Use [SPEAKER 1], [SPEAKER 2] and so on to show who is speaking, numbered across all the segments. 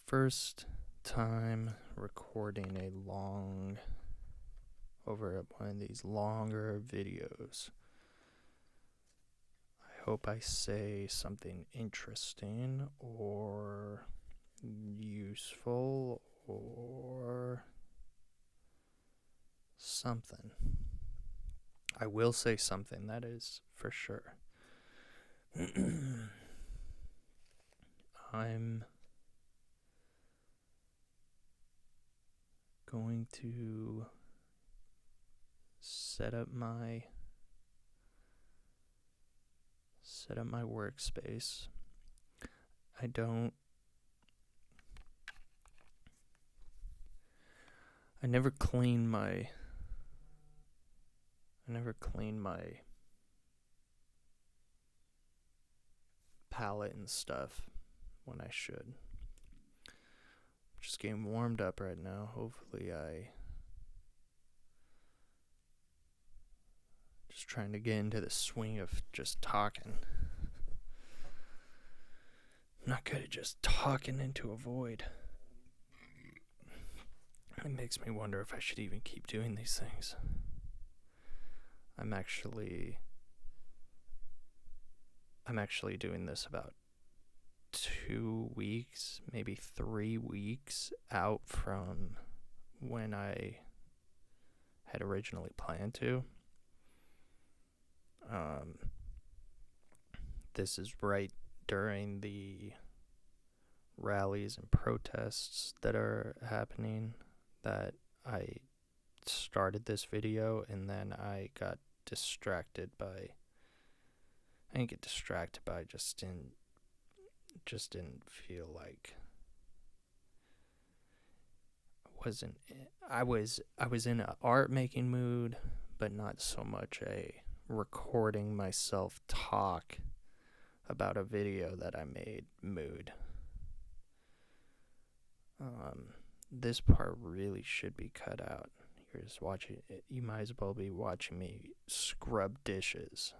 [SPEAKER 1] First time recording over one of these longer videos. I hope I say something interesting or useful or something. I will say something, that is for sure. I'm going to set up my workspace. I never clean my palette and stuff when I should. Just getting warmed up right now. Hopefully just trying to get into the swing of just talking. I'm not good at just talking into a void. It makes me wonder if I should even keep doing these things. I'm actually doing this about 2 weeks, maybe 3 weeks out from when I had originally planned to. This is right during the rallies and protests that are happening that I started this video, and then I got distracted by, I didn't get distracted by, just didn't feel like I was in an art making mood, but not so much a recording myself talk about a video that I made mood. This part really should be cut out. You're just watching it. You might as well be watching me scrub dishes.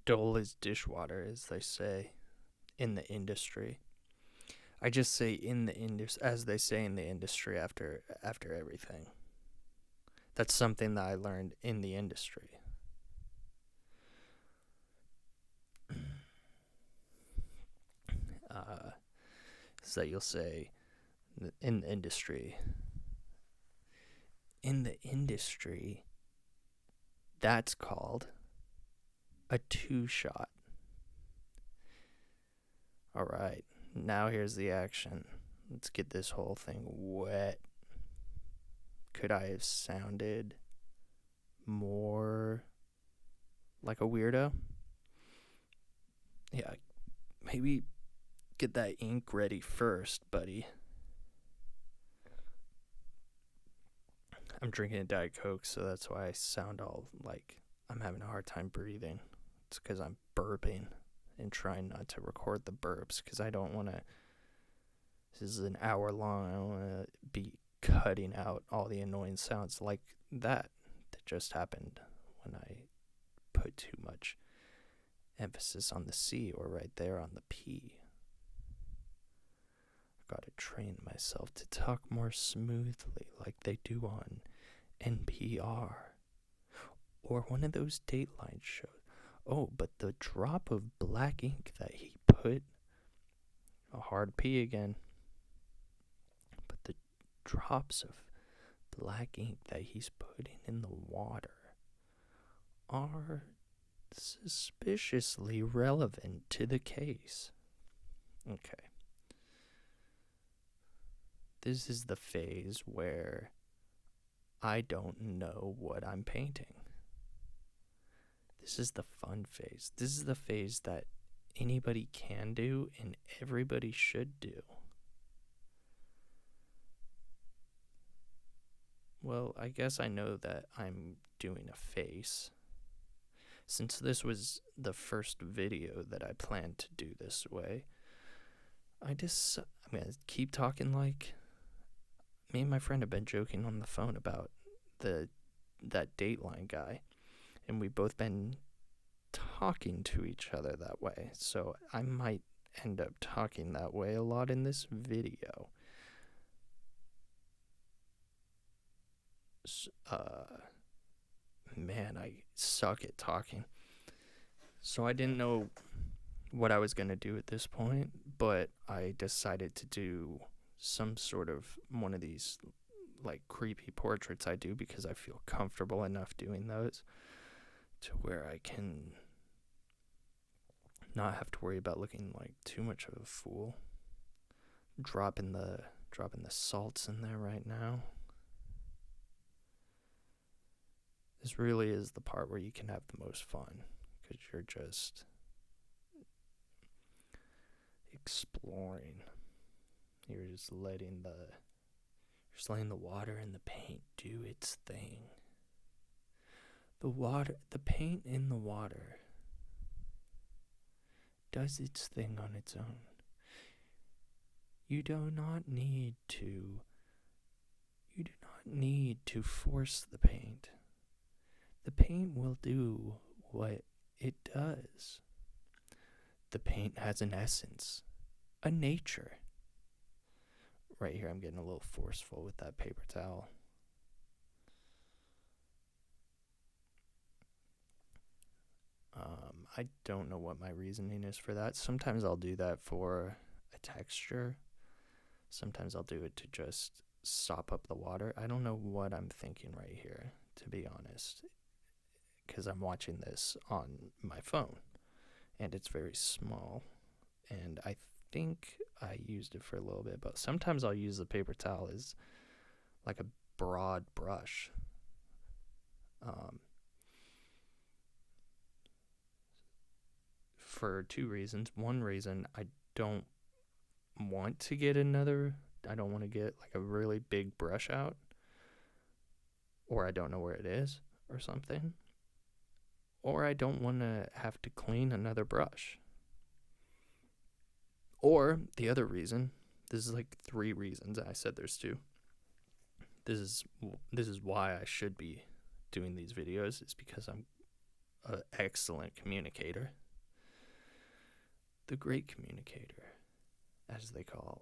[SPEAKER 1] Dull as dishwater, as they say in the industry. I just say as they say in the industry after everything. That's something that I learned in the industry. So that you'll say in the industry, that's called a 2-shot. All right, now here's the action. Let's get this whole thing wet. Could I have sounded more like a weirdo? Yeah, maybe get that ink ready first, buddy. I'm drinking a Diet Coke, so that's why I sound all like I'm having a hard time breathing. It's because I'm burping and trying not to record the burps, because I don't want to. This is an hour long. I don't want to be cutting out all the annoying sounds like that just happened when I put too much emphasis on the C or right there on the P. I've got to train myself to talk more smoothly like they do on NPR or one of those Dateline shows. Oh, but the drop of black ink that he put, a hard P again, but the drops of black ink that he's putting in the water are suspiciously relevant to the case. Okay. This is the phase where I don't know what I'm painting. This is the fun phase. This is the phase that anybody can do and everybody should do. Well, I guess I know that I'm doing a face, since this was the first video that I planned to do this way, I'm going to keep talking like me and my friend have been joking on the phone about that Dateline guy, and we've both been talking to each other that way, so I might end up talking that way a lot in this video. Man, I suck at talking. So I didn't know what I was going to do at this point, but I decided to do some sort of one of these like creepy portraits I do because I feel comfortable enough doing those to where I can not have to worry about looking like too much of a fool. Dropping the salts in there right now. This really is the part where you can have the most fun, because you're just exploring. You're just letting the water and the paint do its thing. The paint in the water does its thing on its own. You do not need to force the paint. The paint will do what it does. The paint has an essence, a nature. Right here, I'm getting a little forceful with that paper towel. I don't know what my reasoning is for that. Sometimes I'll do that for a texture. Sometimes I'll do it to just sop up the water. I don't know what I'm thinking right here, to be honest, because I'm watching this on my phone, and it's very small, and I think I used it for a little bit, but sometimes I'll use the paper towel as like a broad brush. For two reasons. One reason, I don't want to get like a really big brush out, or I don't know where it is or something, or I don't want to have to clean another brush. Or the other reason, this is like three reasons. I said there's two. This is why I should be doing these videos, is because I'm an excellent communicator. The great communicator, as they call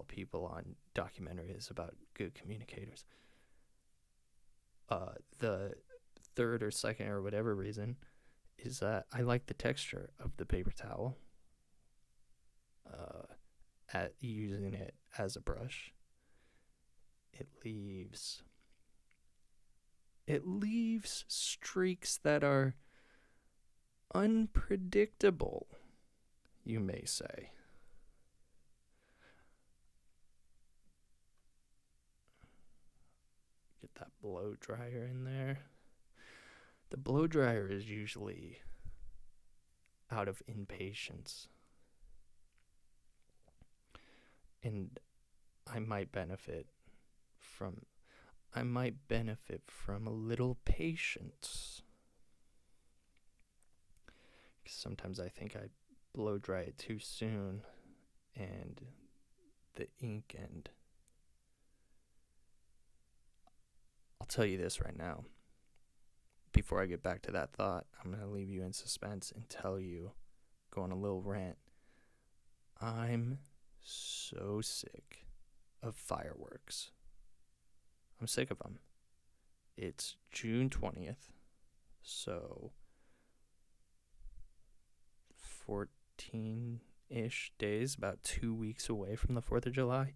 [SPEAKER 1] people on documentaries about good communicators. The third or second or whatever reason is that I like the texture of the paper towel. At using it as a brush, it leaves streaks that are unpredictable, you may say. Get that blow dryer in there. The blow dryer is usually out of impatience, and I might benefit from a little patience. Sometimes I think I blow dry it too soon, and the ink and... I'll tell you this right now. Before I get back to that thought, I'm going to leave you in suspense and tell you, go on a little rant. I'm so sick of fireworks. I'm sick of them. It's June 20th, so 14-ish days, about 2 weeks away from the 4th of July.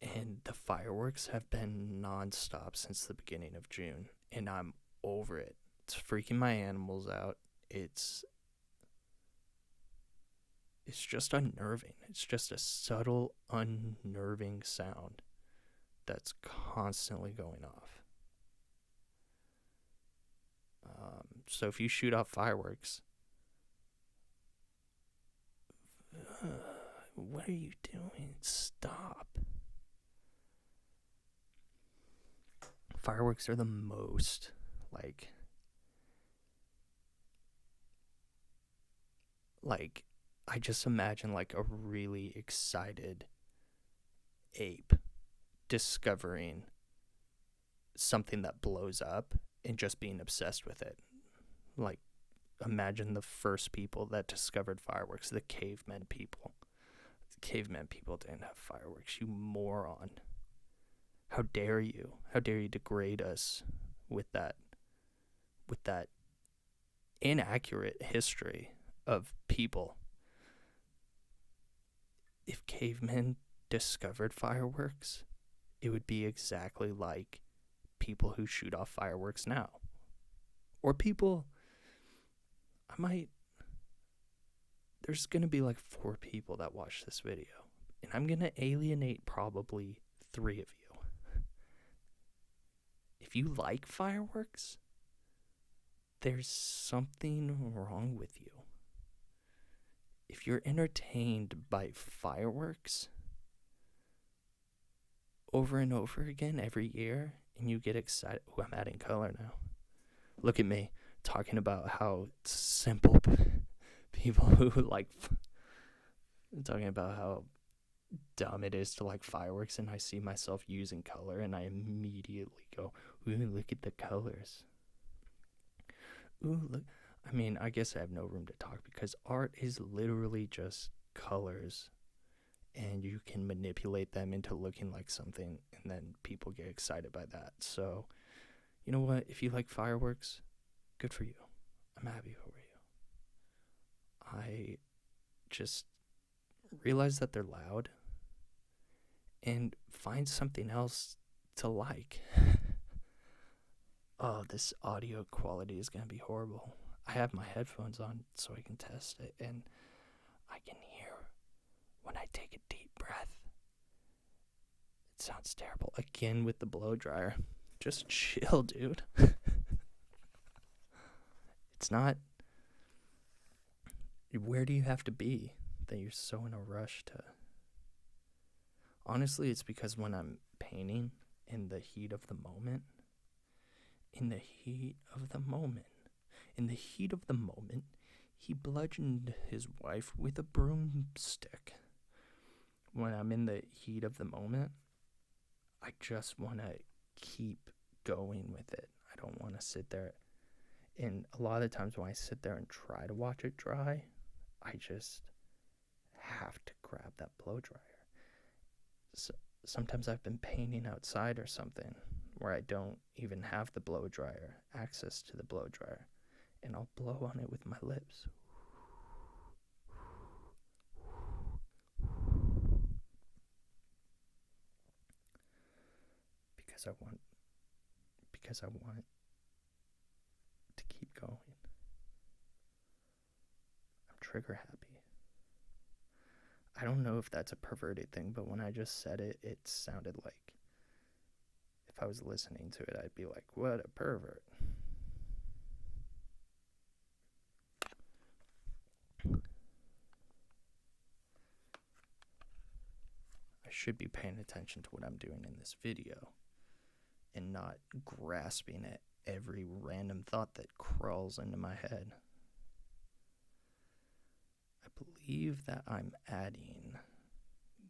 [SPEAKER 1] And the fireworks have been nonstop since the beginning of June, and I'm over it. It's freaking my animals out. It's just unnerving. It's just a subtle, unnerving sound that's constantly going off. So if you shoot off fireworks, what are you doing? Stop. Fireworks are the most, Like, I just imagine like a really excited ape discovering something that blows up and just being obsessed with it. Like, imagine the first people that discovered fireworks, the cavemen people. The cavemen people didn't have fireworks, you moron. How dare you? How dare you degrade us with that inaccurate history of people? If cavemen discovered fireworks, it would be exactly like people who shoot off fireworks now. Or people, there's going to be like 4 people that watch this video, and I'm going to alienate probably 3 of you. If you like fireworks, there's something wrong with you. If you're entertained by fireworks over and over again every year, and you get excited. Oh, I'm adding color now. Look at me talking about how simple people who like, talking about how dumb it is to like fireworks, and I see myself using color, and I immediately go, ooh, look at the colors. Ooh, look. I mean, I guess I have no room to talk because art is literally just colors, and you can manipulate them into looking like something, and then people get excited by that. So, you know what? If you like fireworks, good for you. I'm happy for you. I just realize that they're loud and find something else to like. Oh, this audio quality is going to be horrible. I have my headphones on so I can test it, and I can hear when I take a deep breath. It sounds terrible. Again with the blow dryer. Just chill, dude. It's not... Where do you have to be that you're so in a rush to... Honestly, it's because when I'm painting in the heat of the moment, he bludgeoned his wife with a broomstick. When I'm in the heat of the moment, I just want to keep going with it. I don't want to sit there. And a lot of times when I sit there and try to watch it dry, I just have to grab that blow dryer. So sometimes I've been painting outside or something where I don't even have the blow dryer, access to the blow dryer, and I'll blow on it with my lips. Because I want to keep going. I'm trigger happy. I don't know if that's a perverted thing, but when I just said it, it sounded like if I was listening to it, I'd be like, what a pervert. I should be paying attention to what I'm doing in this video and not grasping at every random thought that crawls into my head. I believe that I'm adding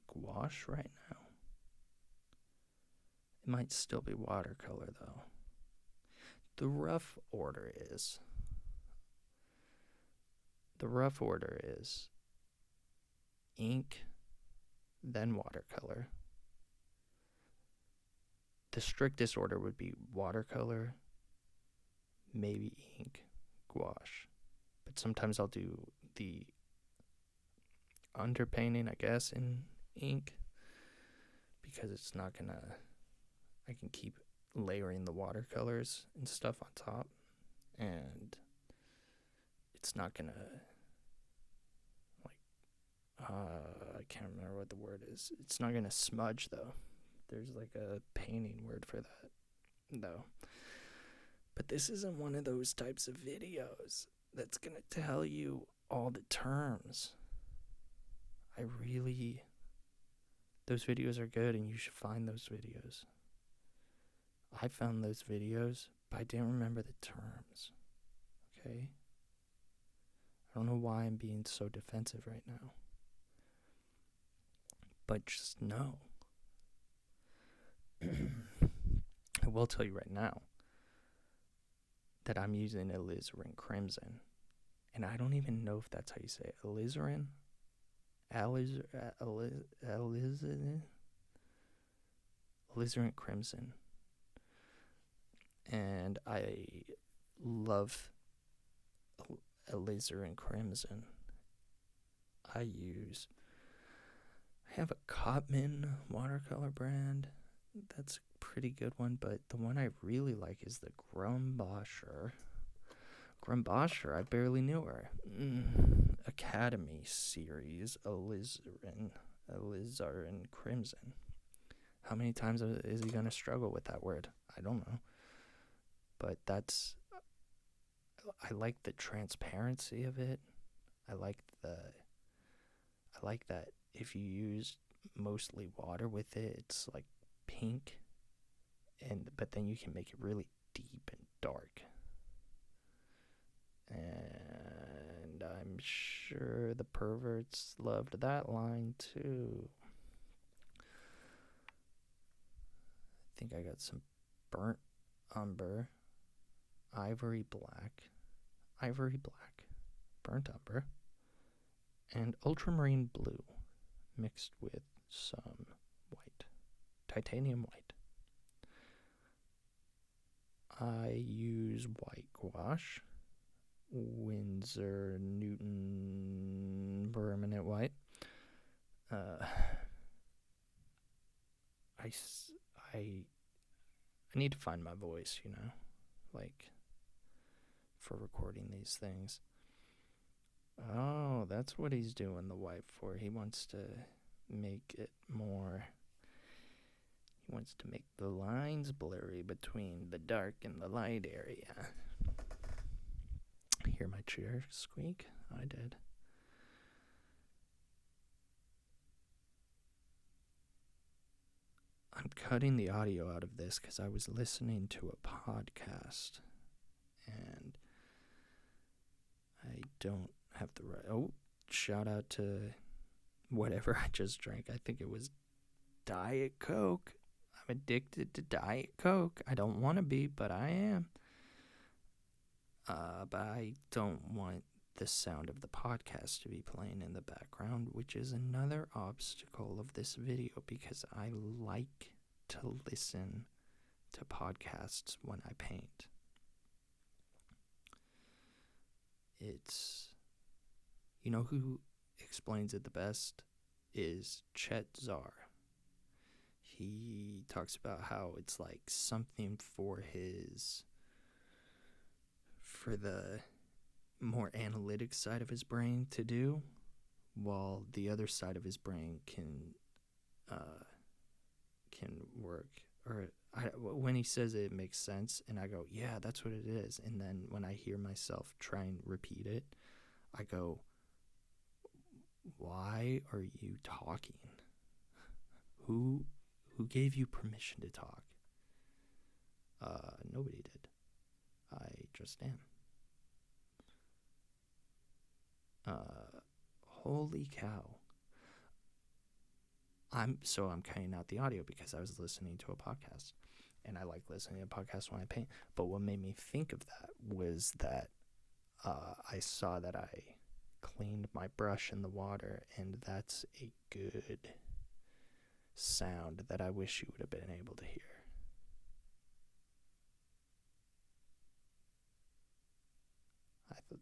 [SPEAKER 1] gouache right now. It might still be watercolor though. The rough order is ink, then watercolor. The strictest order would be watercolor, maybe ink, gouache. But sometimes I'll do the underpainting, I guess, in ink, because it's not gonna... I can keep layering the watercolors and stuff on top, and it's not gonna, I can't remember what the word is. It's not gonna smudge, though. There's like a painting word for that, though. But this isn't one of those types of videos that's gonna tell you all the terms. Those videos are good, and you should find those videos. I found those videos, but I didn't remember the terms. Okay? I don't know why I'm being so defensive right now. But just know. I will tell you right now that I'm using alizarin crimson. And I don't even know if that's how you say it. Alizarin? Alizarin crimson. And I love alizarin crimson. I have a Cotman watercolor brand. That's a pretty good one, but the one I really like is the Grumboscher. I barely knew her. Academy series, alizarin crimson. How many times is he going to struggle with that word? I don't know. But I like the transparency of it. I like that if you use mostly water with it, it's like pink, but then you can make it really deep and dark. And I'm sure the perverts loved that line too. I think I got some burnt umber, ivory black, burnt umber, and ultramarine blue mixed with some white, titanium white. I use white gouache, Winsor Newton permanent white. I need to find my voice, like for recording these things. Oh, that's what he's doing the white for. He wants to make it more. He wants to make the lines blurry between the dark and the light area. Hear my chair squeak? I did. I'm cutting the audio out of this because I was listening to a podcast and I don't have the right. Oh, shout out to whatever I just drank. I think it was Diet Coke. I'm addicted to Diet Coke. I don't want to be, but I am. But I don't want the sound of the podcast to be playing in the background, which is another obstacle of this video because I like to listen to podcasts when I paint. You know who explains it the best is Chet Zar. He talks about how it's like something for the more analytic side of his brain to do, while the other side of his brain can work. Or when he says it makes sense, and I go, yeah, that's what it is. And then when I hear myself try and repeat it, I go, why are you talking? Who gave you permission to talk? Nobody did. I just am. Holy cow. I'm cutting out the audio because I was listening to a podcast, and I like listening to podcasts when I paint. But what made me think of that was that I saw that I cleaned my brush in the water, and that's a good sound that I wish you would have been able to hear.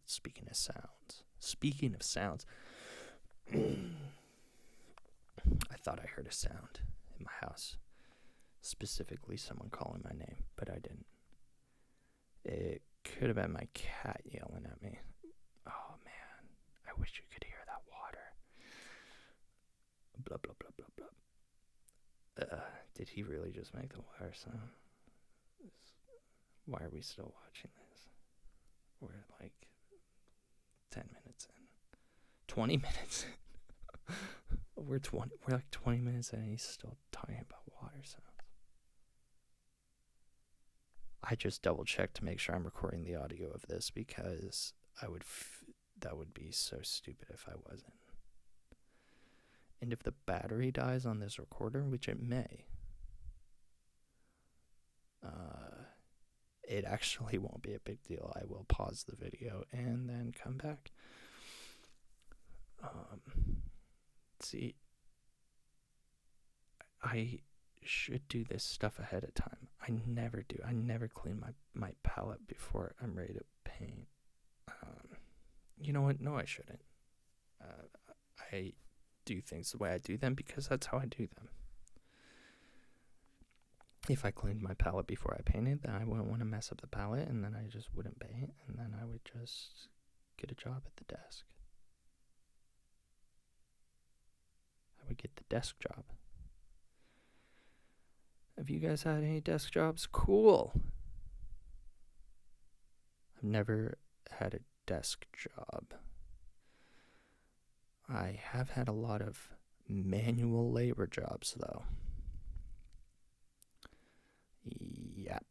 [SPEAKER 1] Speaking of sounds, I thought I heard a sound in my house, specifically someone calling my name, but I didn't. It could have been my cat yelling at me. Oh man, I wish you could hear that water. Blah, blah, blah, blah, blah. Did he really just make the water sound? Why are we still watching this? We're like 10 minutes in. 20 minutes in. We're like 20 minutes in and he's still talking about water sounds. I just double checked to make sure I'm recording the audio of this because that would be so stupid if I wasn't. And if the battery dies on this recorder, which it may, it actually won't be a big deal. I will pause the video and then come back. See, I should do this stuff ahead of time. I never do. I never clean my palette before I'm ready to paint. You know what? No, I shouldn't. I do things the way I do them because that's how I do them. If I cleaned my palette before I painted, then I wouldn't want to mess up the palette, and then I just wouldn't paint, and then I would just get a job at the desk. I would get the desk job. Have you guys had any desk jobs? Cool. I've never had a desk job. I have had a lot of manual labor jobs, though. Yep.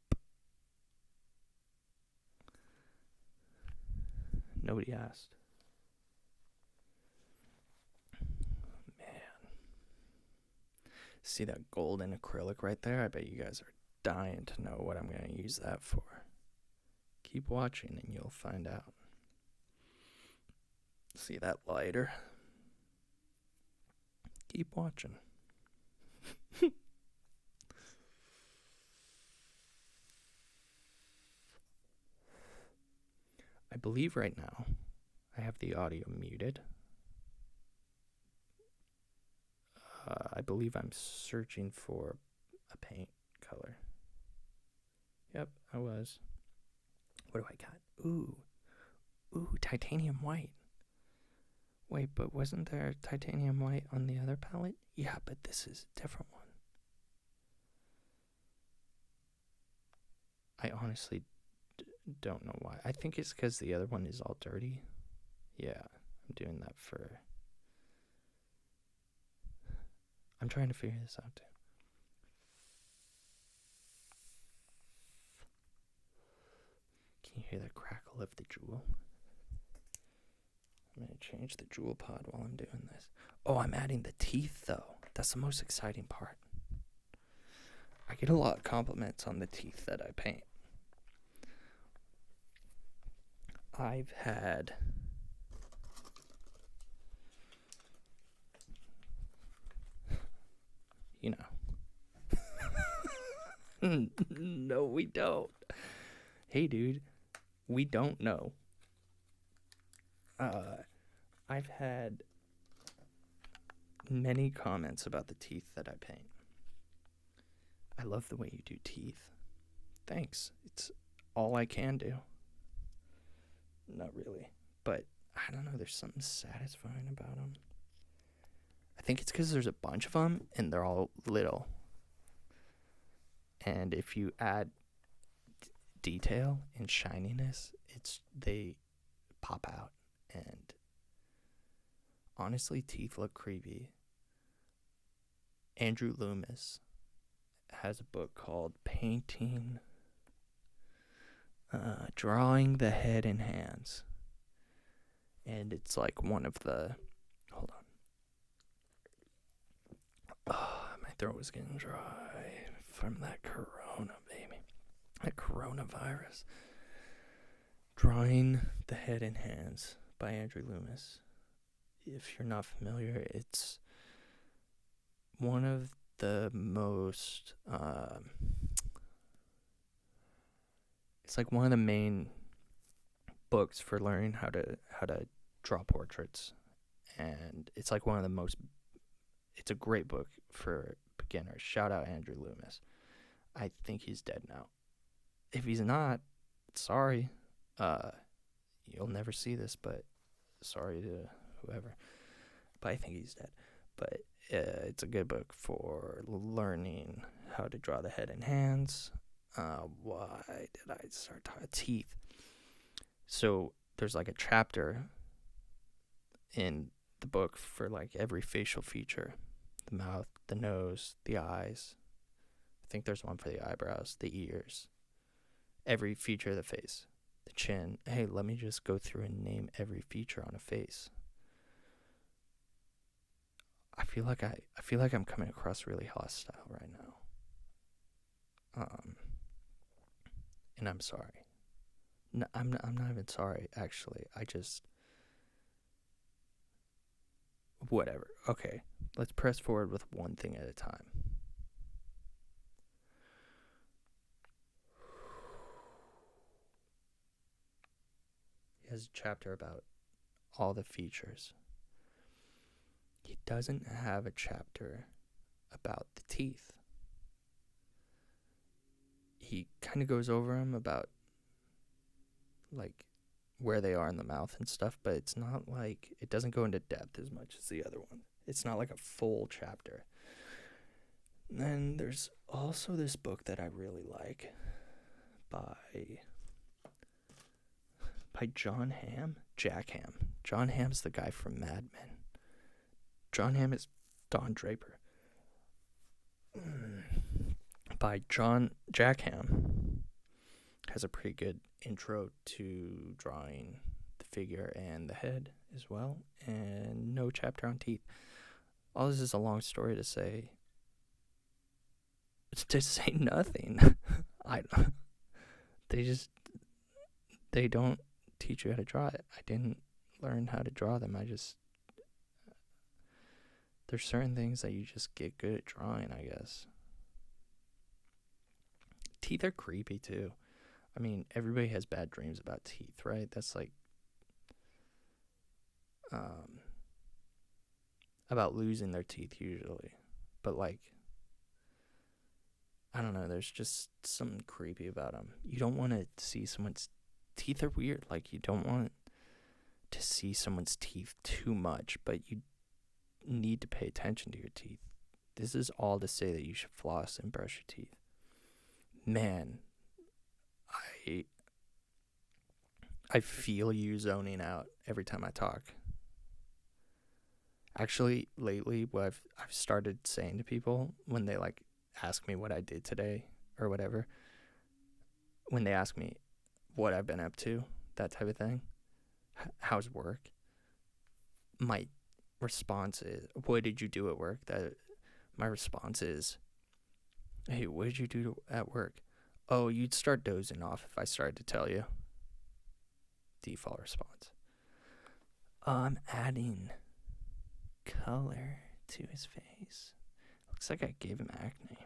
[SPEAKER 1] Nobody asked. Man. See that golden acrylic right there? I bet you guys are dying to know what I'm going to use that for. Keep watching and you'll find out. See that lighter? Keep watching. I believe right now I have the audio muted. I believe I'm searching for a paint color. Yep, I was. What do I got? Ooh, titanium white. Wait, but wasn't there titanium white on the other palette? Yeah, but this is a different one. I honestly don't know why. I think it's because the other one is all dirty. Yeah, I'm doing that for... I'm trying to figure this out too. Can you hear the crackle of the jewel? I'm going to change the jewel pod while I'm doing this. Oh, I'm adding the teeth though. That's the most exciting part. I get a lot of compliments on the teeth that I paint. I've had... You know. No, we don't. Hey, dude. We don't know. I've had many comments about the teeth that I paint. I love the way you do teeth. Thanks. It's all I can do. Not really. But, I don't know, there's something satisfying about them. I think it's because there's a bunch of them, and they're all little. And if you add detail and shininess, they pop out. And honestly, teeth look creepy. Andrew Loomis has a book called Painting, Drawing the Head and Hands. And it's like one of the... Hold on. Oh, my throat was getting dry from that corona, baby. That coronavirus. Drawing the Head and Hands by Andrew Loomis. If you're not familiar, it's one of the most... it's like one of the main books for learning how to draw portraits. And it's like one of the most... It's a great book for beginners. Shout out Andrew Loomis. I think he's dead now. If he's not, sorry. You'll never see this, but sorry to whoever. But I think he's dead. But it's a good book for learning how to draw the head and hands. Why did I start talking teeth? So there's like a chapter in the book for like every facial feature. The mouth, the nose, the eyes. I think there's one for the eyebrows, the ears. Every feature of the face. The chin. Hey, let me just go through and name every feature on a face. I feel like I'm coming across really hostile right now. And I'm sorry. No, I'm not even sorry, actually. I just, whatever. Okay, let's press forward with one thing at a time. He has a chapter about all the features. He doesn't have a chapter about the teeth. He kind of goes over them about, like, where they are in the mouth and stuff, but it's not like, it doesn't go into depth as much as the other one. It's not like a full chapter. And then there's also this book that I really like by John Hamm. Jack Hamm. John Hamm's the guy from Mad Men. John Hamm is Don Draper. By Jack Hamm. Has a pretty good intro to drawing the figure and the head as well, and no chapter on teeth. All this is a long story to say nothing. They don't teach you how to draw it. I didn't learn how to draw them. There's certain things that you just get good at drawing, I guess. Teeth are creepy too. I mean, everybody has bad dreams about teeth, right? That's like about losing their teeth usually. But like, I don't know, there's just something creepy about them. You don't want to see someone's teeth are weird. Like, you don't want to see someone's teeth too much, but you need to pay attention to your teeth. This is all to say that you should floss and brush your teeth. Man, I feel you zoning out every time I talk. Actually, lately, what I've started saying to people when they like ask me what I did today or whatever, when they ask me what I've been up to, that type of thing, how's work, my response is, what did you do at work? My response is, hey, what did you do at work? Oh, you'd start dozing off if I started to tell you. Default response. I'm adding color to his face. Looks like I gave him acne.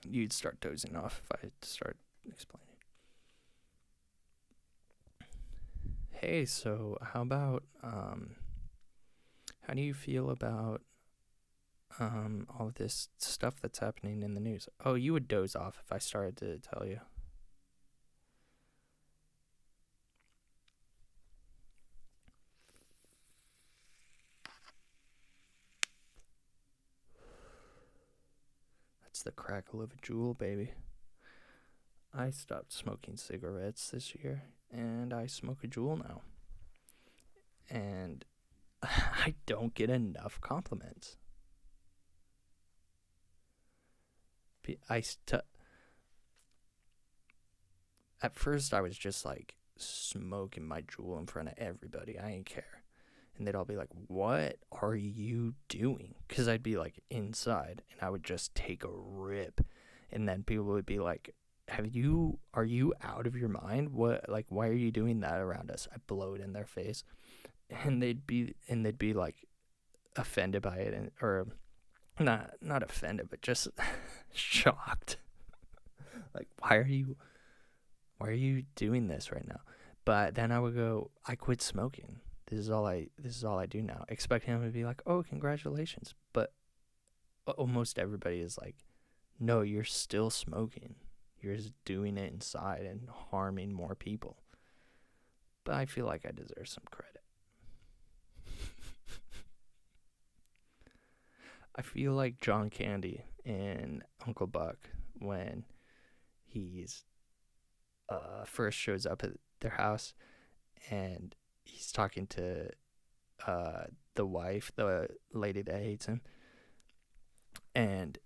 [SPEAKER 1] You'd start dozing off if I start explaining. Hey, so how about, how do you feel about all of this stuff that's happening in the news? Oh, you would doze off if I started to tell you. That's the crackle of a jewel, baby. I stopped smoking cigarettes this year, and I smoke a jewel now. And I don't get enough compliments. At first, I was just like smoking my jewel in front of everybody. I didn't care. And they'd all be like, what are you doing? Because I'd be like inside and I would just take a rip. And then people would be like, are you out of your mind? What, like, why are you doing that around us? I blow it in their face. And they'd be like offended by it, or not offended, but just shocked. Like, why are you doing this right now? But then I would go, I quit smoking. This is all I do now. Expecting him to be like, oh, congratulations. But almost everybody is like, no, you're still smoking. You're just doing it inside and harming more people. But I feel like I deserve some credit. I feel like John Candy in Uncle Buck when he's first shows up at their house and he's talking to the wife, the lady that hates him, and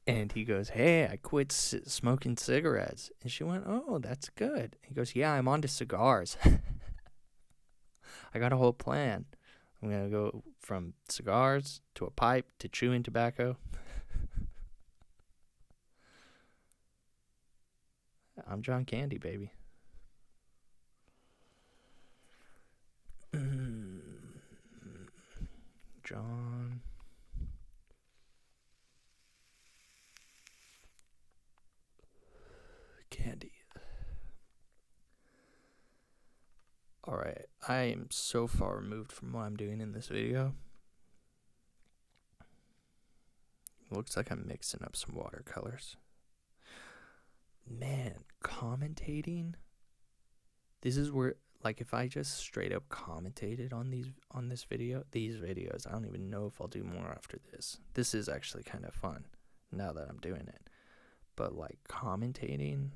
[SPEAKER 1] And he goes, hey, I quit smoking cigarettes. And she went, oh, that's good. He goes, yeah, I'm on to cigars. I got a whole plan. I'm going to go from cigars to a pipe to chewing tobacco. I'm John Candy, baby. John Candy. Alright, I am so far removed from what I'm doing in this video. Looks like I'm mixing up some watercolors. Man, commentating. This is where, like, if I just straight up commentated on these videos, I don't even know if I'll do more after this. This is actually kind of fun now that I'm doing it. But like commentating,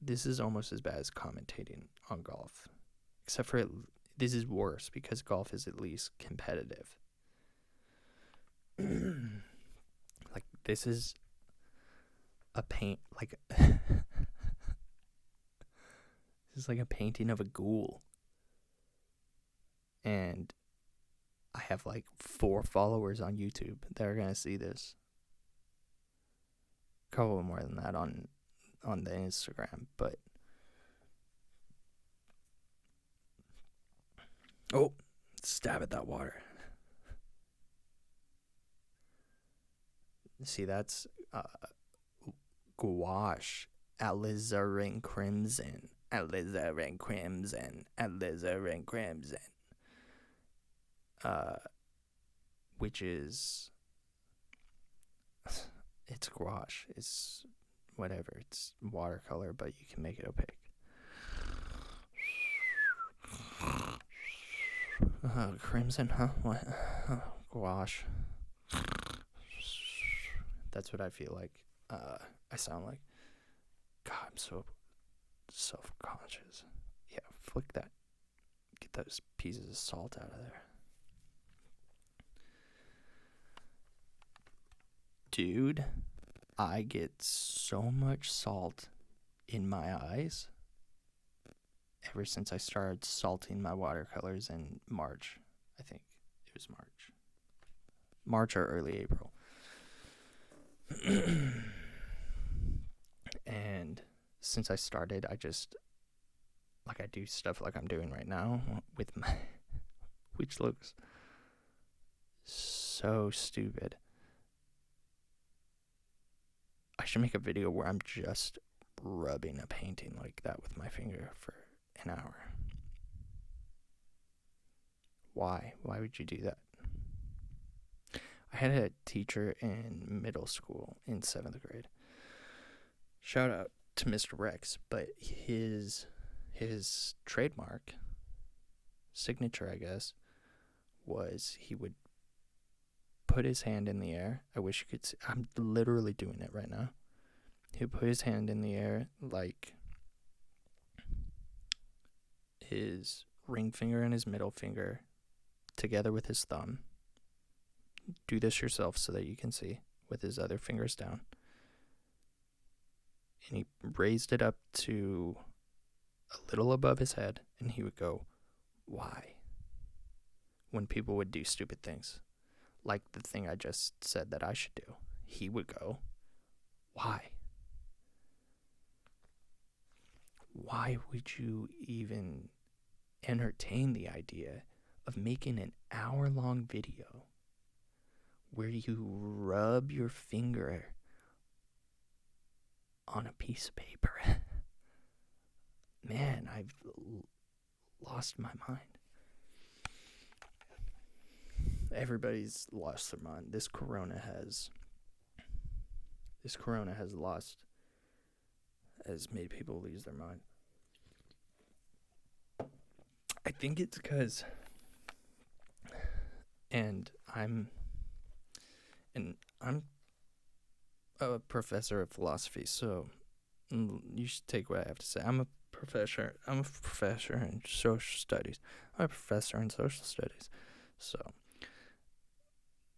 [SPEAKER 1] this is almost as bad as commentating on golf. Except for this is worse because golf is at least competitive. Like, this is a paint, like, this is like a painting of a ghoul. And I have like 4 followers on YouTube that are gonna see this. A couple more than that on the Instagram, but oh, stab at that water. See, that's gouache, alizarin crimson, alizarin crimson, alizarin crimson. Which is, it's gouache, it's whatever, it's watercolor, but you can make it opaque. Crimson, huh? What? Gouache. That's what I feel like. I sound like. God, I'm so self-conscious. Yeah, flick that. Get those pieces of salt out of there. Dude, I get so much salt in my eyes ever since I started salting my watercolors in March. I think it was March or early April. And since I started, I just, like, I do stuff like I'm doing right now with my, which looks so stupid. I should make a video where I'm just rubbing a painting like that with my finger for an hour. Why? Why would you do that? I had a teacher in middle school in 7th grade. Shout out to Mr. Rex, but his trademark, signature, I guess, was he would put his hand in the air. I wish you could see. I'm literally doing it right now. He would put his hand in the air, like his ring finger and his middle finger together with his thumb. Do this yourself so that you can see, with his other fingers down. And he raised it up to a little above his head, and he would go, why? When people would do stupid things. Like the thing I just said that I should do. He would go, why? Why would you even entertain the idea of making an hour-long video where you rub your finger on a piece of paper? Man, I've lost my mind. Everybody's lost their mind. This corona has made people lose their mind. I think it's because, I'm a professor of philosophy, so you should take what I have to say. I'm a professor in social studies. So,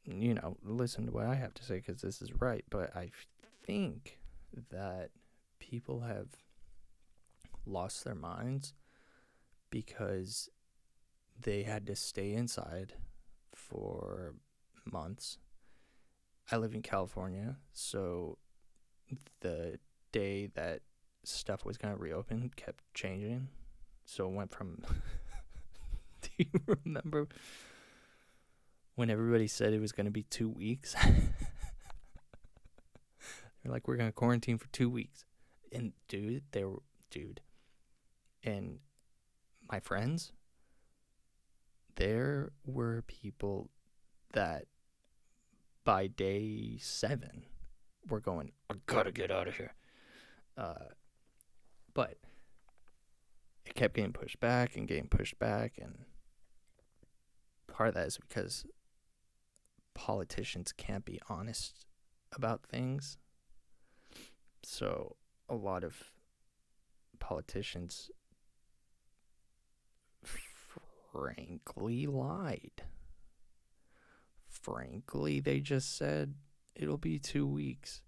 [SPEAKER 1] listen to what I have to say because this is right, but I think that people have lost their minds because they had to stay inside for months. I live in California, so the day that stuff was going to reopen kept changing. So it went from do you remember when everybody said it was going to be 2 weeks? They're like, we're going to quarantine for 2 weeks. And dude, and my friends, there were people that by day 7 were going, I gotta get out of here. But it kept getting pushed back, and part of that is because politicians can't be honest about things. So a lot of politicians frankly lied. Frankly, they just said it'll be 2 weeks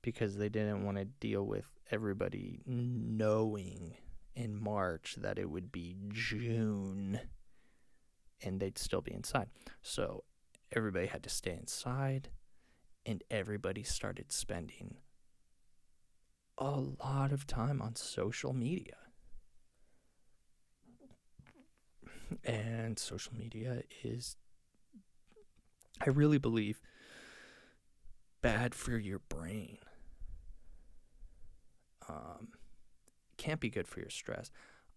[SPEAKER 1] because they didn't want to deal with everybody knowing in March that it would be June and they'd still be inside. So everybody had to stay inside, and everybody started spending a lot of time on social media. And social media is, I really believe, bad for your brain. Can't be good for your stress.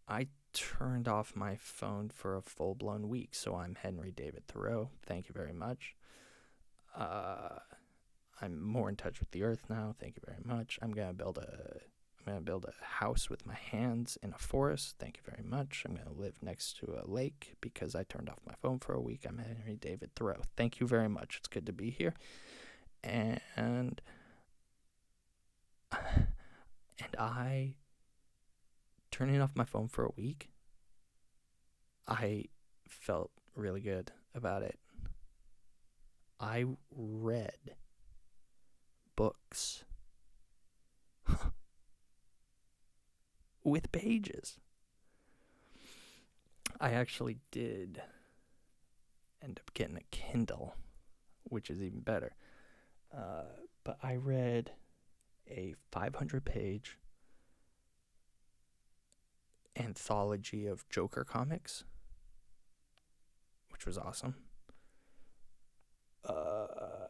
[SPEAKER 1] I turned off my phone for a full-blown week, so I'm Henry David Thoreau. Thank you very much. I'm more in touch with the earth now. Thank you very much. I'm gonna build a house with my hands in a forest. Thank you very much. I'm gonna live next to a lake because I turned off my phone for a week. I'm Henry David Thoreau. Thank you very much. It's good to be here. And I, turning off my phone for a week, I felt really good about it. I read books with pages. I actually did end up getting a Kindle, which is even better. But I read a 500-page anthology of Joker comics, which was awesome.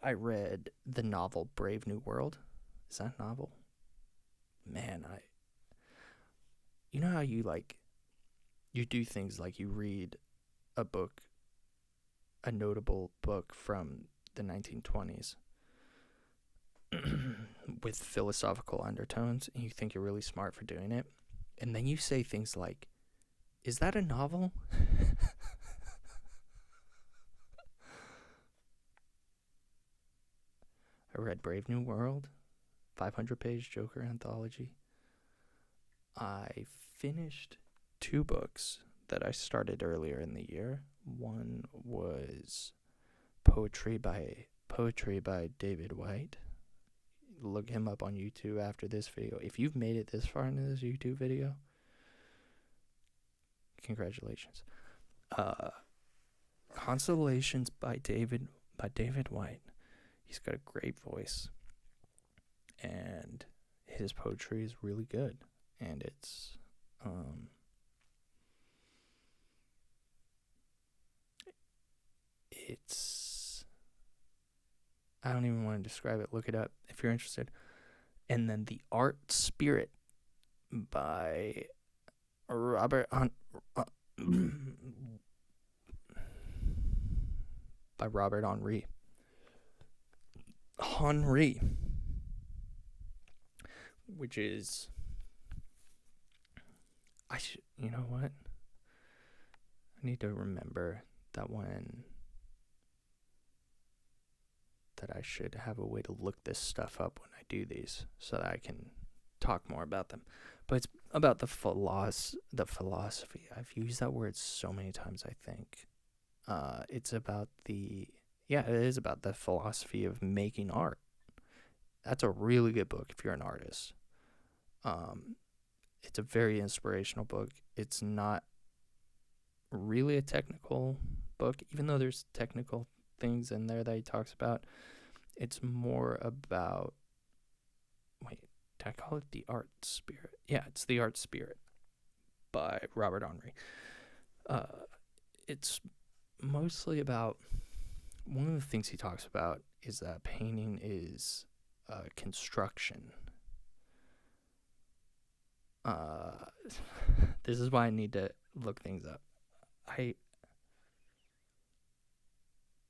[SPEAKER 1] I read the novel Brave New World. Is that a novel? Man, you know how you do things like you read a book, a notable book from the 1920s with philosophical undertones, and you think you're really smart for doing it, and then you say things like, is that a novel? I read Brave New World, 500-page Joker anthology. I finished 2 books that I started earlier in the year. One was poetry by David White. Look him up on YouTube after this video. If you've made it this far into this YouTube video, congratulations. Consolations by David White. He's got a great voice, and his poetry is really good, and it's I don't even want to describe it. Look it up if you're interested. And then The Art Spirit by Robert Henri. Which is, you know what? I need to remember that I should have a way to look this stuff up when I do these so that I can talk more about them. But it's about the philosophy. I've used that word so many times, I think. It is about the philosophy of making art. That's a really good book if you're an artist. It's a very inspirational book. It's not really a technical book, even though there's technical things in there that he talks about. It's more about, wait, did I call it The Art Spirit? Yeah, it's The Art Spirit by Robert Henri. It's mostly about, one of the things he talks about is that painting is construction. This is why I need to look things up.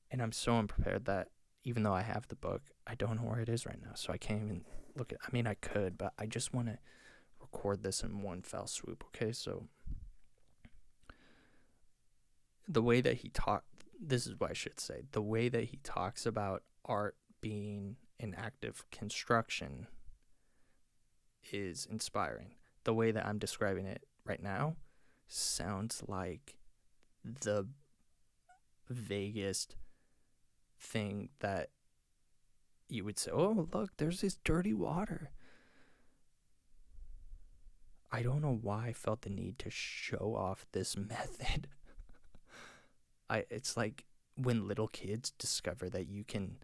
[SPEAKER 1] And I'm so unprepared that even though I have the book, I don't know where it is right now, so I can't even look at. I mean, I could, but I just want to record this in one fell swoop. Okay, so the way that this is what I should say. The way that he talks about art being an active construction is inspiring. The way that I'm describing it right now sounds like the vaguest thing that you would say, oh, look, there's this dirty water. I don't know why I felt the need to show off this method. It's like when little kids discover that you can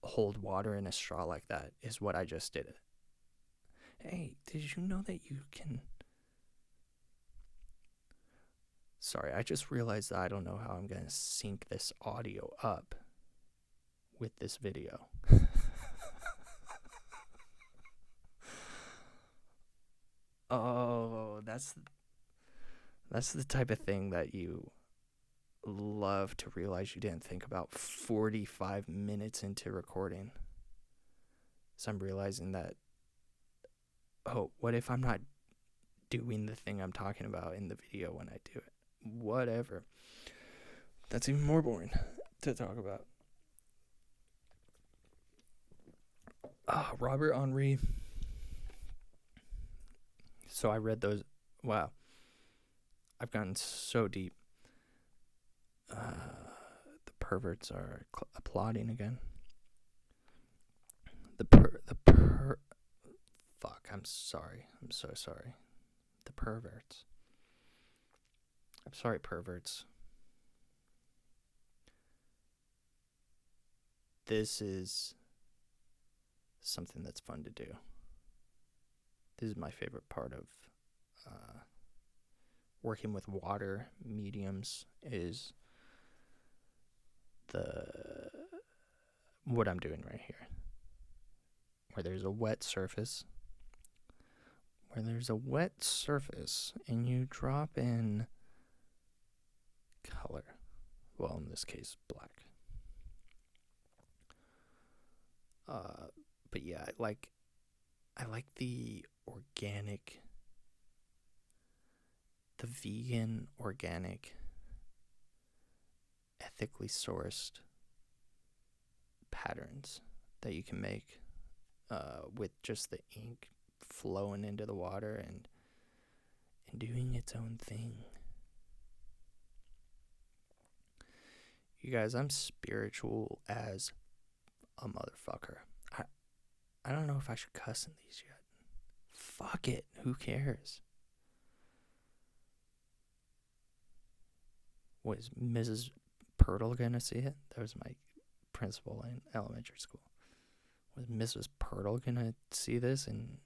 [SPEAKER 1] hold water in a straw like that, is what I just did. Hey, did you know that you can... Sorry, I just realized that I don't know how I'm going to sync this audio up with this video. Oh, that's the type of thing that you love to realize you didn't think about 45 minutes into recording. So I'm realizing that, oh, what if I'm not doing the thing I'm talking about in the video when I do it? Whatever. That's even more boring to talk about. Robert Henri. So I read those. Wow. I've gotten so deep. The perverts are applauding again. Fuck, I'm sorry. I'm so sorry. The perverts. I'm sorry, perverts. This is something that's fun to do. This is my favorite part of working with water mediums, is what I'm doing right here. Where there's a wet surface. And you drop in color. Well, in this case, black. But yeah, I like the organic, the vegan, organic, ethically sourced patterns that you can make with just the ink flowing into the water and doing its own thing. You guys, I'm spiritual as a motherfucker. I don't know if I should cuss in these yet. Fuck it. Who cares? Was Mrs. Pirtle gonna see it? That was my principal in elementary school. Was Mrs. Pirtle gonna see this and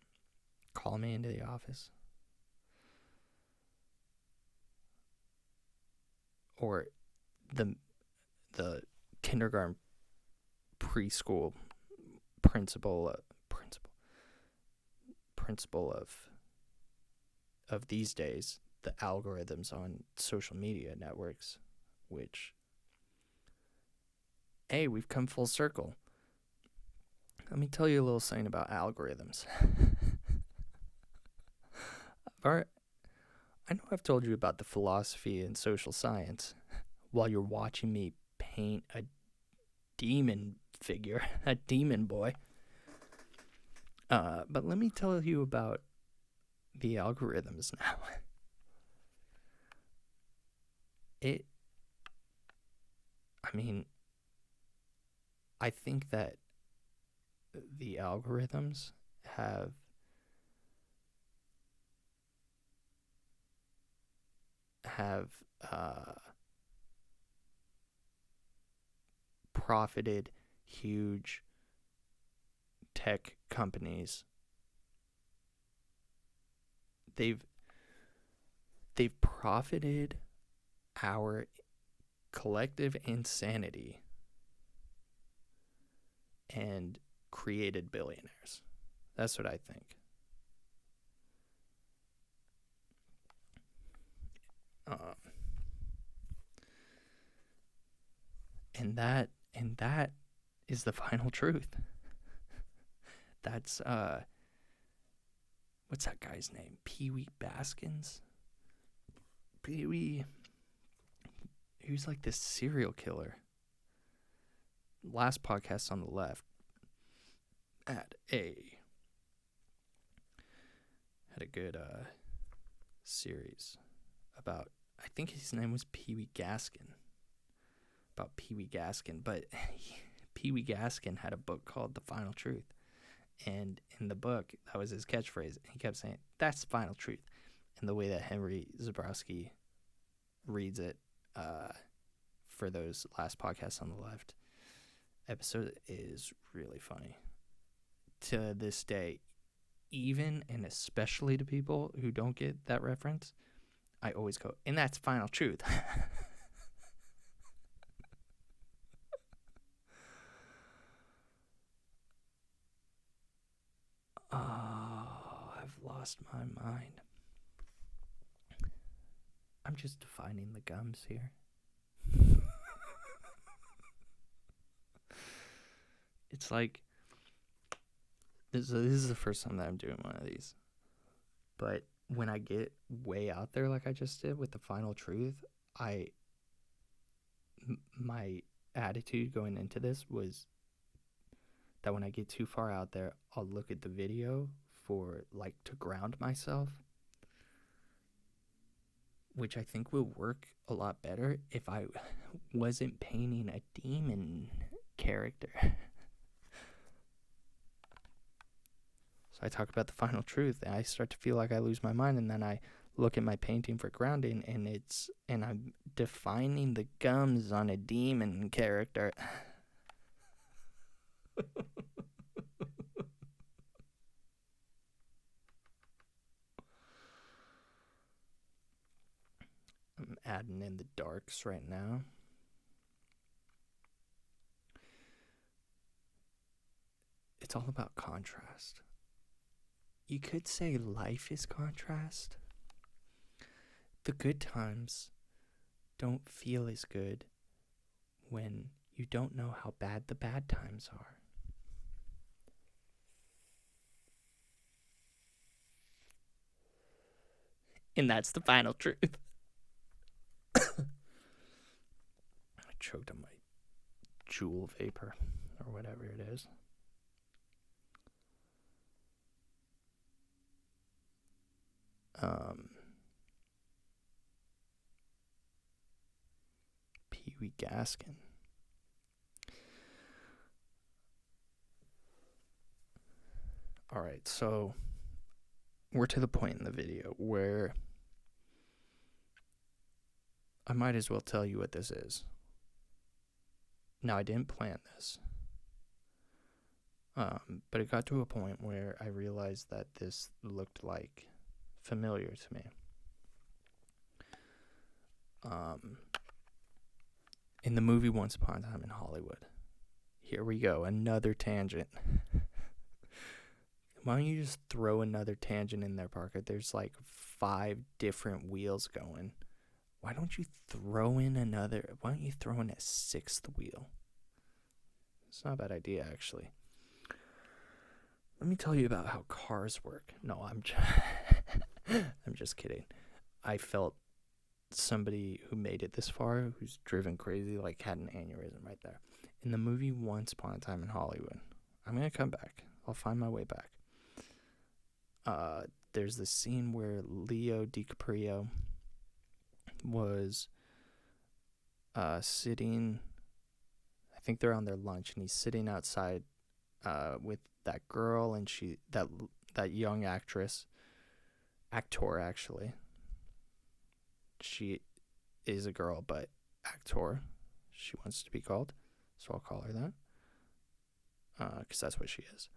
[SPEAKER 1] call me into the office? Or the kindergarten preschool principal of these days, the algorithms on social media networks, which, hey, we've come full circle. Let me tell you a little something about algorithms. I know I've told you about the philosophy and social science while you're watching me paint a demon figure, a demon boy. But let me tell you about the algorithms now. I think that the algorithms have profited huge tech companies. They've profited our collective insanity and created billionaires. That's what I think. And that is the final truth. That's what's that guy's name? Pee-wee Baskins? Pee-wee, he was like this serial killer. Last podcast on the left had a good series about, I think his name was Pee-wee Gaskin. About Pee-wee Gaskin, but Pee-wee Gaskin had a book called The Final Truth. And in the book, that was his catchphrase. He kept saying, "That's the final truth." And the way that Henry Zabrowski reads it for those last podcasts on the left episode is really funny. To this day, even and especially to people who don't get that reference, I always go, "And that's final truth." Oh, I've lost my mind. I'm just defining the gums here. It's like, this is the first time that I'm doing one of these. But when I get way out there like I just did with the final truth, my attitude going into this was that when I get too far out there, I'll look at the video for, like, to ground myself, which I think will work a lot better if I wasn't painting a demon character. So I talk about the final truth, and I start to feel like I lose my mind, and then I look at my painting for grounding, and I'm defining the gums on a demon character. I'm adding in the darks right now. It's all about contrast. You could say life is contrast. The good times don't feel as good when you don't know how bad the bad times are. And that's the final truth. I choked on my Juul vapor, or whatever it is. Pee-wee Gaskin. Alright, so we're to the point in the video where I might as well tell you what this is. Now, I didn't plan this, but it got to a point where I realized that this looked like familiar to me. In the movie Once Upon a Time in Hollywood. Here we go, another tangent. Why don't you just throw another tangent in there, Parker? There's like 5 different wheels going. Why don't you throw in a 6th wheel? It's not a bad idea, actually. Let me tell you about how cars work. No, I'm just kidding. I felt somebody who made it this far, who's driven crazy, like had an aneurysm right there. In the movie Once Upon a Time in Hollywood, I'm going to come back. I'll find my way back. There's this scene where Leo DiCaprio was sitting, I think they're on their lunch, and he's sitting outside with that girl, and that young actor actually. She is a girl, but actor she wants to be called, so I'll call her that, because that's what she is.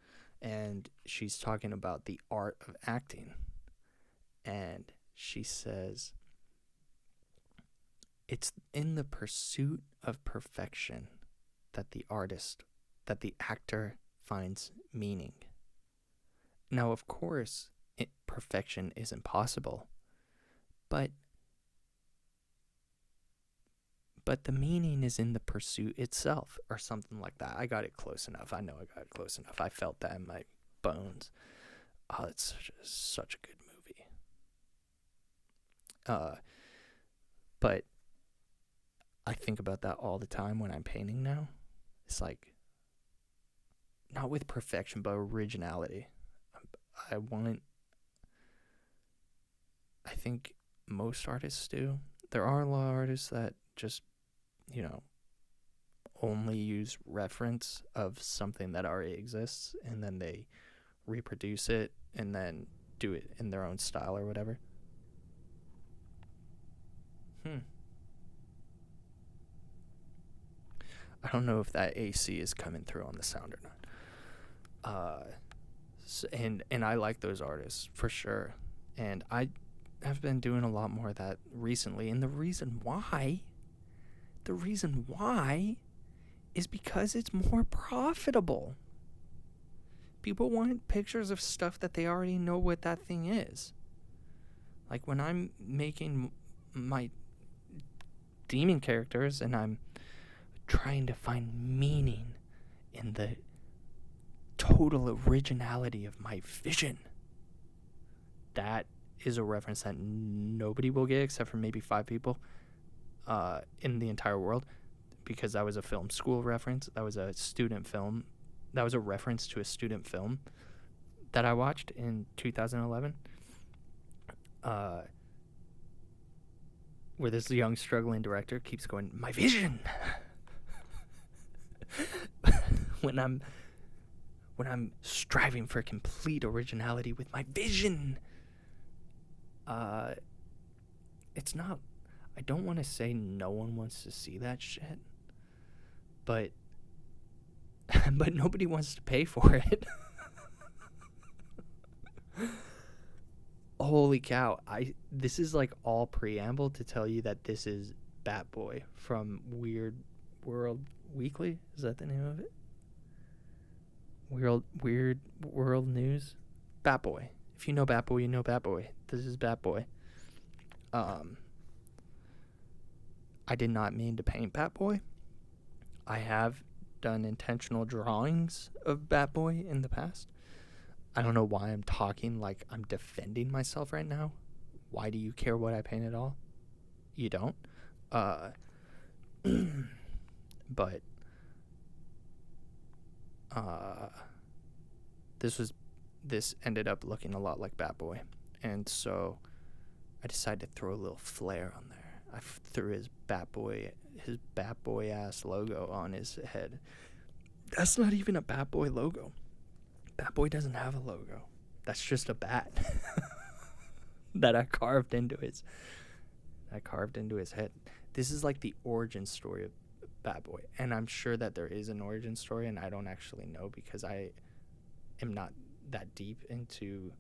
[SPEAKER 1] And she's talking about the art of acting, and she says it's in the pursuit of perfection that the actor finds meaning. Now, of course, perfection is impossible, but the meaning is in the pursuit itself, or something like that. I got it close enough. I know I got it close enough. I felt that in my bones. Oh, it's such a good movie. But I think about that all the time when I'm painting now. It's like, not with perfection, but originality. I think most artists do. There are a lot of artists that just, only use reference of something that already exists, and then they reproduce it and then do it in their own style or whatever. I don't know if that AC is coming through on the sound or not. And I like those artists for sure, and I have been doing a lot more of that recently. And the reason why is because it's more profitable. People want pictures of stuff that they already know what that thing is. Like when I'm making my demon characters and I'm trying to find meaning in the total originality of my vision, that is a reference that nobody will get except for maybe 5 people in the entire world, because that was a film school reference. That was a student film. That was a reference to a student film that I watched in 2011, where this young struggling director keeps going, my vision. when I'm striving for complete originality with my vision, it's not, I don't want to say no one wants to see that shit, but nobody wants to pay for it. Holy cow. This is like all preamble to tell you that this is Batboy from Weird World Weekly. Is that the name of it? Weird World News? Batboy. If you know Batboy, you know Batboy. This is Batboy. I did not mean to paint Batboy. I have done intentional drawings of Batboy in the past. I don't know why I'm talking like I'm defending myself right now. Why do you care what I paint at all? You don't. But this ended up looking a lot like Batboy, and so I decided to throw a little flair on there. I threw his Batboy ass logo on his head. That's not even a Batboy logo. Batboy doesn't have a logo. That's just a bat that I carved into his head. This is like the origin story of Batboy, and I'm sure that there is an origin story, and I don't actually know because I am not that deep into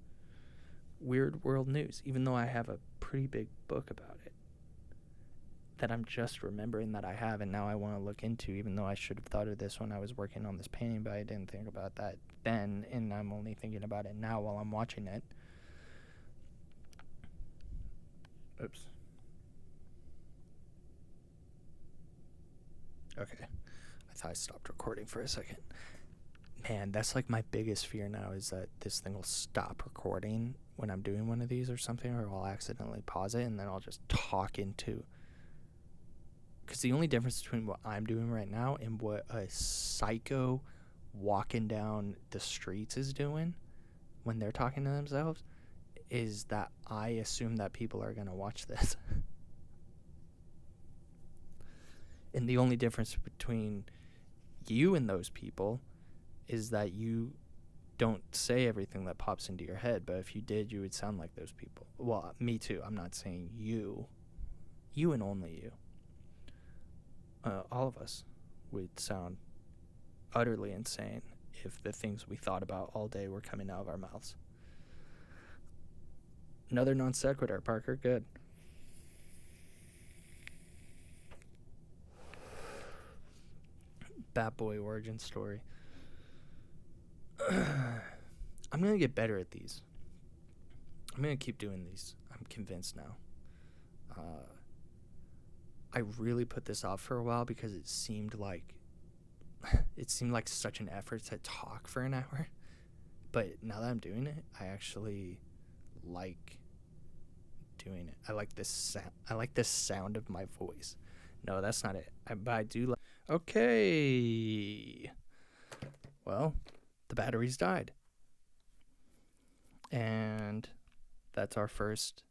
[SPEAKER 1] Weird World News, even though I have a pretty big book about it that I'm just remembering that I have, and now I want to look into, even though I should have thought of this when I was working on this painting, but I didn't think about that then, and I'm only thinking about it now while I'm watching it. Oops. Okay. I thought I stopped recording for a second. Man, that's like my biggest fear now, is that this thing will stop recording when I'm doing one of these or something, or I'll accidentally pause it and then I'll just talk into. Because the only difference between what I'm doing right now and what a psycho walking down the streets is doing when they're talking to themselves is that I assume that people are going to watch this. And the only difference between you and those people is that you don't say everything that pops into your head, but if you did, you would sound like those people. Well, me too. I'm not saying you and only you. All of us would sound utterly insane if the things we thought about all day were coming out of our mouths. Another non sequitur, Parker. Good. Batboy origin story. I'm going to get better at these. I'm going to keep doing these. I'm convinced now. I really put this off for a while because it seemed like such an effort to talk for an hour. But now that I'm doing it, I actually like doing it. I like this sound of my voice. No, that's not it. But I do like. Okay. Well, the batteries died. And that's our first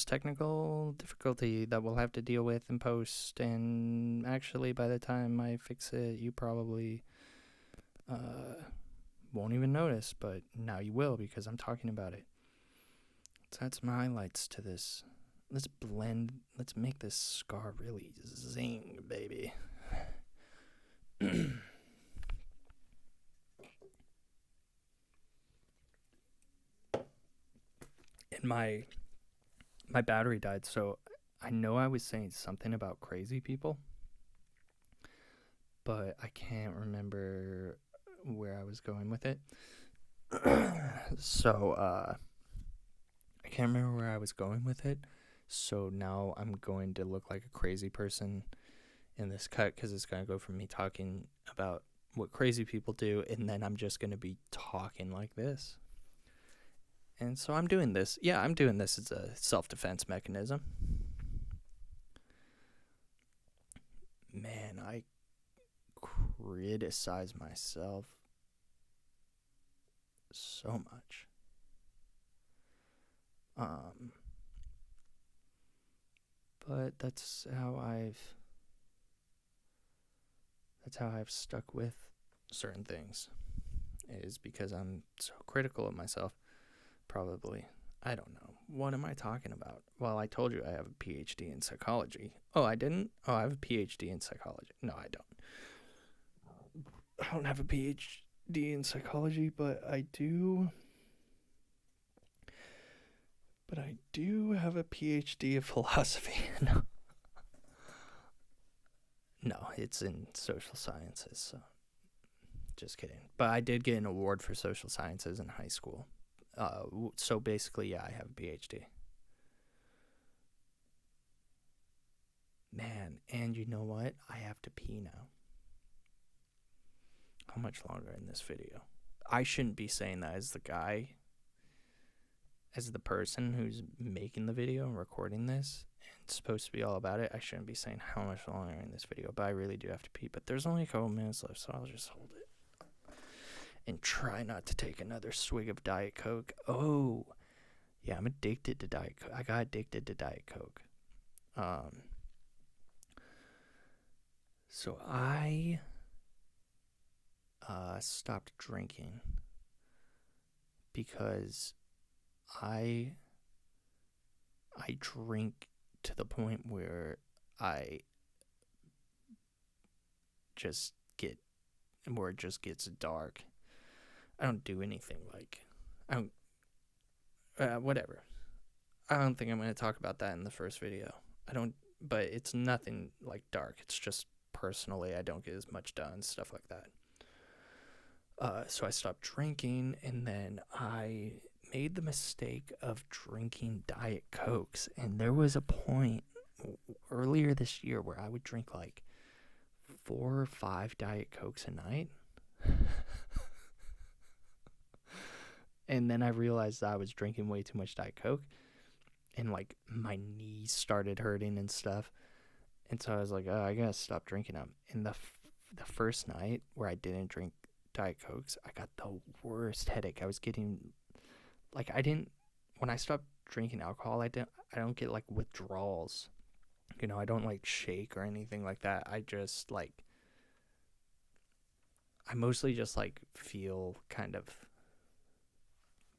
[SPEAKER 1] technical difficulty that we'll have to deal with in post. And actually, by the time I fix it, you probably won't even notice, but now you will because I'm talking about it. So that's my highlights to this. Let's make this scar really zing, baby. And my battery died, so I know I was saying something about crazy people, but I can't remember where I was going with it. So I can't remember where I was going with it. So now I'm going to look like a crazy person in this cut because it's going to go from me talking about what crazy people do, and then I'm just going to be talking like this. And so I'm doing this. Yeah, I'm doing this as a self-defense mechanism. Man, I criticize myself so much. But that's how I've stuck with certain things, is because I'm so critical of myself. Probably. I don't know. What am I talking about? Well, I told you I have a PhD in psychology. Oh, I didn't? Oh, I have a PhD in psychology. No, I don't. I don't have a PhD in psychology, but I do have a PhD in philosophy. No, it's in social sciences, so just kidding. But I did get an award for social sciences in high school. So basically, yeah, I have a PhD. Man, and you know what? I have to pee now. How much longer in this video? I shouldn't be saying that as the person who's making the video and recording this. It's supposed to be all about it. I shouldn't be saying how much longer in this video, but I really do have to pee. But there's only a couple minutes left, so I'll just hold it. And try not to take another swig of Diet Coke. Oh, yeah, I'm addicted to Diet Coke. I got addicted to Diet Coke. So I stopped drinking because I drink to the point where it just gets dark. I don't do anything whatever. I don't think I'm going to talk about that in the first video. But it's nothing like dark. It's just personally, I don't get as much done, stuff like that. So I stopped drinking, and then I made the mistake of drinking Diet Cokes. And there was a point earlier this year where I would drink like 4 or 5 Diet Cokes a night. And then I realized that I was drinking way too much Diet Coke, and like my knees started hurting and stuff. And so I was like, oh, I gotta stop drinking them. And the first night where I didn't drink Diet Cokes, I got the worst headache. I was getting when I stopped drinking alcohol, I don't get like withdrawals. You know, I don't like shake or anything like that. I just I mostly just like feel kind of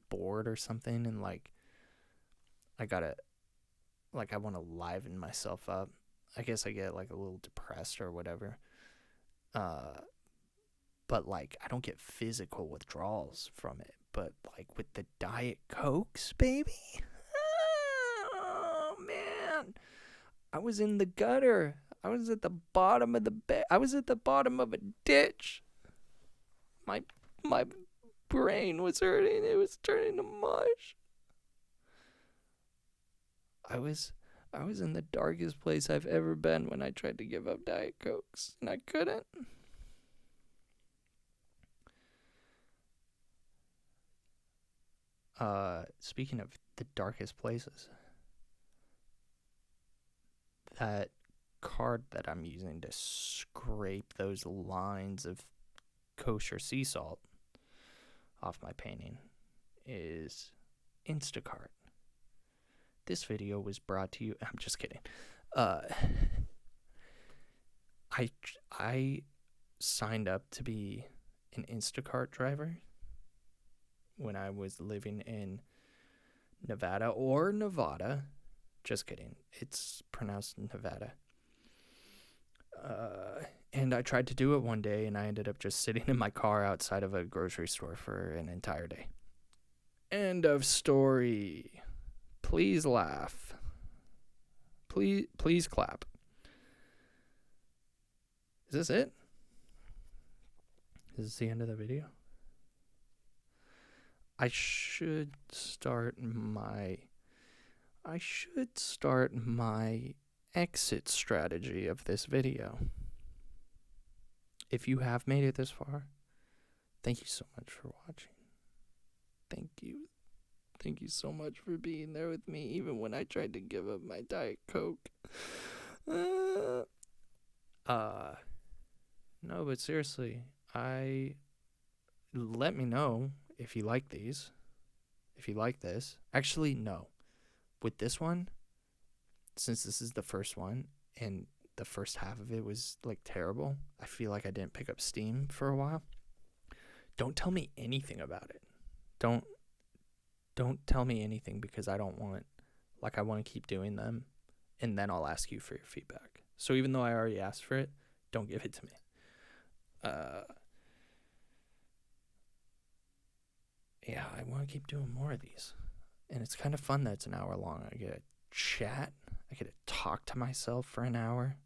[SPEAKER 1] bored or something, and like I want to liven myself up. I guess I get like a little depressed or whatever. But like I don't get physical withdrawals from it. But like with the Diet Cokes, baby. Oh man. I was in the gutter. I was at the bottom of the bed. I was at the bottom of a ditch. My brain was hurting. It was turning to mush. I was in the darkest place I've ever been when I tried to give up Diet Cokes, and I couldn't. Speaking of the darkest places, that card that I'm using to scrape those lines of kosher sea salt off my painting is Instacart. This video was brought to you. I'm just kidding. I signed up to be an Instacart driver when I was living in Nevada. Just kidding. It's pronounced Nevada. And I tried to do it one day, and I ended up just sitting in my car outside of a grocery store for an entire day. End of story. Please laugh. Please clap. Is this it? Is this the end of the video? I should start my exit strategy of this video. If you have made it this far, thank you so much for watching. Thank you. Thank you so much for being there with me, even when I tried to give up my Diet Coke. No, but seriously, let me know if you like these. If you like this. Actually, no. With this one, since this is the first one, and the first half of it was like terrible, I feel like I didn't pick up steam for a while. Don't tell me anything about it. Don't tell me anything, because I want to keep doing them, and then I'll ask you for your feedback. So even though I already asked for it, don't give it to me. Yeah, I want to keep doing more of these. And it's kind of fun that it's an hour long. I get to chat. I get to talk to myself for an hour.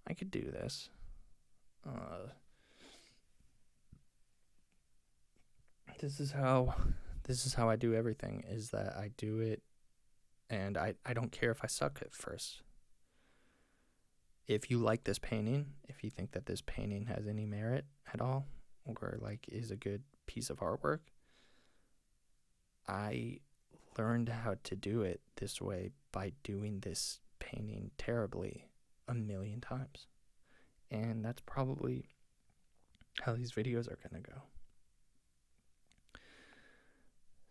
[SPEAKER 1] I could do this. This is how I do everything, is that I do it, and I don't care if I suck at first. If you like this painting, if you think that this painting has any merit at all, or like is a good piece of artwork, I learned how to do it this way by doing this painting terribly 1,000,000 times. And that's probably how these videos are going to go.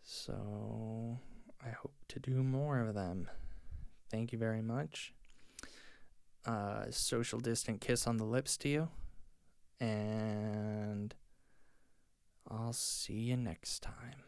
[SPEAKER 1] So I hope to do more of them. Thank you very much. Social distant kiss on the lips to you. And I'll see you next time.